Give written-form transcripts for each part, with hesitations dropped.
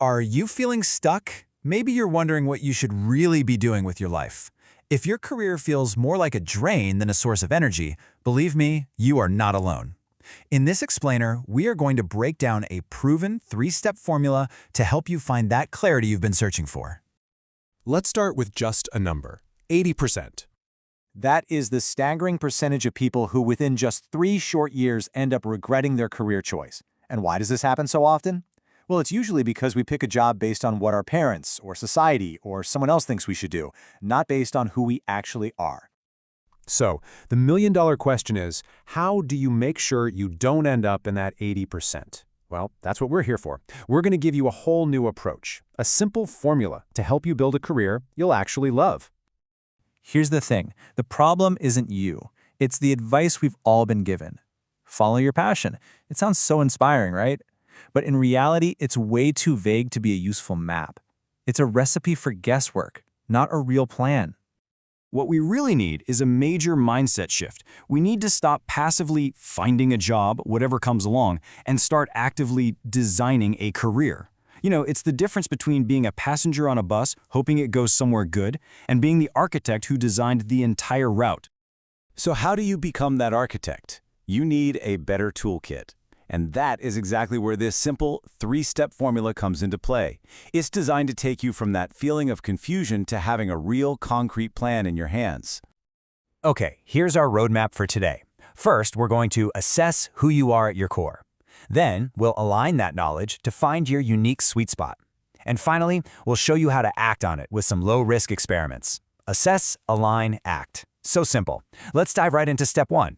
Are you feeling stuck? Maybe you're wondering what you should really be doing with your life. If your career feels more like a drain than a source of energy, believe me, you are not alone. In this explainer, we are going to break down a proven 3-step formula to help you find that clarity you've been searching for. Let's start with just a number, 80%. That is the staggering percentage of people who within just 3 short years end up regretting their career choice. And why does this happen so often? Well, it's usually because we pick a job based on what our parents or society or someone else thinks we should do, not based on who we actually are. So, the million-dollar question is, how do you make sure you don't end up in that 80%? Well, that's what we're here for. We're going to give you a whole new approach, a simple formula to help you build a career you'll actually love. Here's the thing. The problem isn't you. It's the advice we've all been given. Follow your passion. It sounds so inspiring, right? But in reality, it's way too vague to be a useful map. It's a recipe for guesswork, not a real plan. What we really need is a major mindset shift. We need to stop passively finding a job, whatever comes along, and start actively designing a career. You know, it's the difference between being a passenger on a bus, hoping it goes somewhere good, and being the architect who designed the entire route. So how do you become that architect? You need a better toolkit. And that is exactly where this simple 3-step formula comes into play. It's designed to take you from that feeling of confusion to having a real concrete plan in your hands. Okay, here's our roadmap for today. First, we're going to assess who you are at your core. Then, we'll align that knowledge to find your unique sweet spot. And finally, we'll show you how to act on it with some low-risk experiments. Assess, align, act. So simple. Let's dive right into step 1.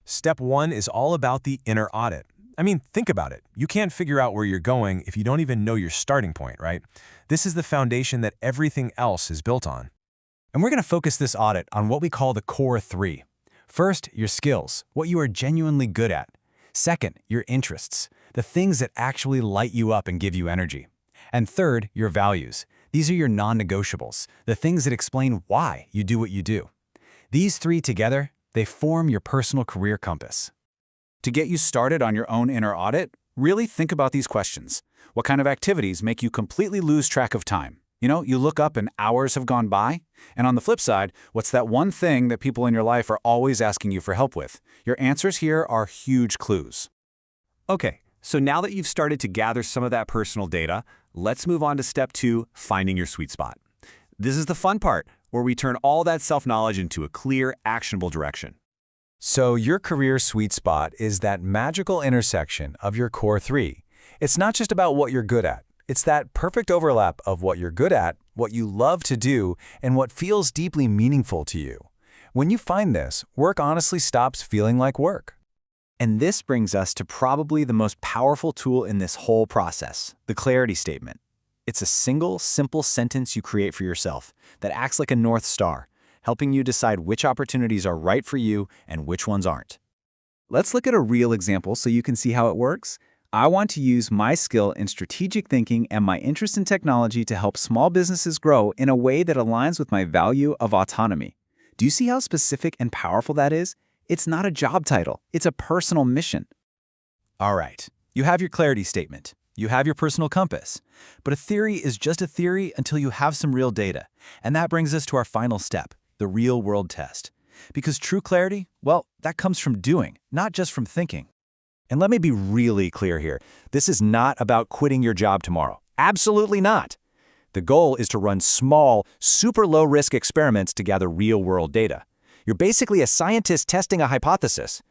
Step 1 is all about the inner audit. I mean, think about it. You can't figure out where you're going if you don't even know your starting point, right? This is the foundation that everything else is built on. And we're going to focus this audit on what we call the core 3. First, your skills, what you are genuinely good at. Second, your interests, the things that actually light you up and give you energy. And third, your values. These are your non-negotiables, the things that explain why you do what you do. These 3 together, they form your personal career compass. To get you started on your own inner audit, really think about these questions. What kind of activities make you completely lose track of time? You look up and hours have gone by. And on the flip side, what's that one thing that people in your life are always asking you for help with? Your answers here are huge clues. Okay, so now that you've started to gather some of that personal data, let's move on to step 2, finding your sweet spot. This is the fun part, where we turn all that self-knowledge into a clear, actionable direction. So your career sweet spot is that magical intersection of your core 3. It's not just about what you're good at. It's that perfect overlap of what you're good at, what you love to do, and what feels deeply meaningful to you. When you find this, work honestly stops feeling like work. And this brings us to probably the most powerful tool in this whole process, the clarity statement. It's a single, simple sentence you create for yourself that acts like a North Star, helping you decide which opportunities are right for you and which ones aren't. Let's look at a real example so you can see how it works. I want to use my skill in strategic thinking and my interest in technology to help small businesses grow in a way that aligns with my value of autonomy. Do you see how specific and powerful that is? It's not a job title. It's a personal mission. All right, you have your clarity statement. You have your personal compass. But a theory is just a theory until you have some real data. And that brings us to our final step, the real-world test. Because true clarity, well, that comes from doing, not just from thinking. And let me be really clear here. This is not about quitting your job tomorrow. Absolutely not. The goal is to run small, super low-risk experiments to gather real-world data. You're basically a scientist testing a hypothesis.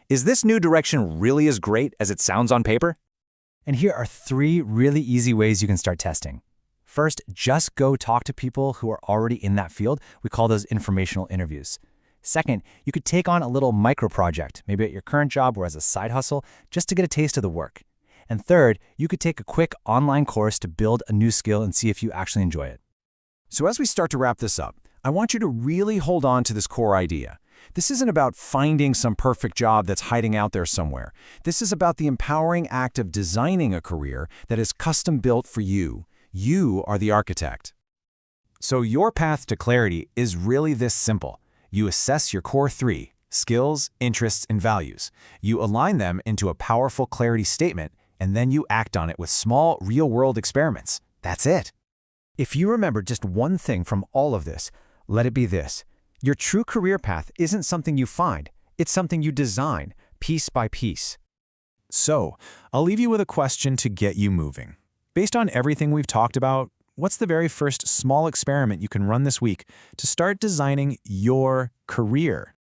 Is this new direction really as great as it sounds on paper? And here are 3 really easy ways you can start testing. First, just go talk to people who are already in that field. We call those informational interviews. Second, you could take on a little micro-project, maybe at your current job or as a side hustle, just to get a taste of the work. And third, you could take a quick online course to build a new skill and see if you actually enjoy it. So as we start to wrap this up, I want you to really hold on to this core idea. This isn't about finding some perfect job that's hiding out there somewhere. This is about the empowering act of designing a career that is custom-built for you. You are the architect. So your path to clarity is really this simple. You assess your core 3, skills, interests, and values. You align them into a powerful clarity statement, and then you act on it with small, real-world experiments. That's it. If you remember just one thing from all of this, let it be this. Your true career path isn't something you find, it's something you design, piece by piece. So, I'll leave you with a question to get you moving. Based on everything we've talked about, what's the very first small experiment you can run this week to start designing your career?